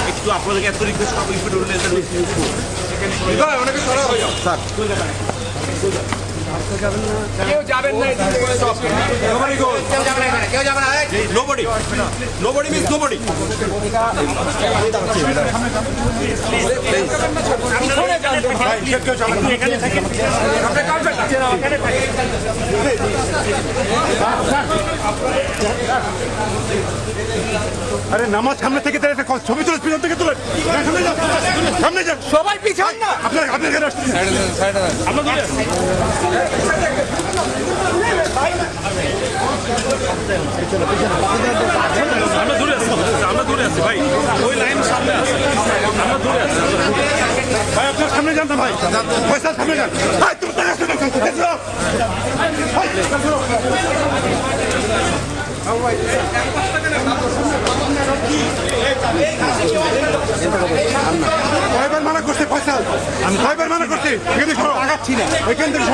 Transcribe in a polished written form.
একটু আপনাদেরকে এত রিকোয়েস্ট করবো অনেকে সরা হয়ে যাও স্যার কেউ যাবেন না nobody means nobody আরে নামাজ সামনে থেকে ছবি তুলে পিছন থেকে তুলে সামনে যান সবাই পিছন না আপনার এখানে আসছেন আমরা দূরে আছি ভাই ওই লাইন সামনে আছে আমরা দূরে আছি ভাই আপনার সামনে যান না ভাই পয়সা সামনে যান ভাই তুমি কয়বার মানা করছে পয়সা আমি কয়বার মানা করছি এখানে আগাচ্ছি না ওইখান থেকে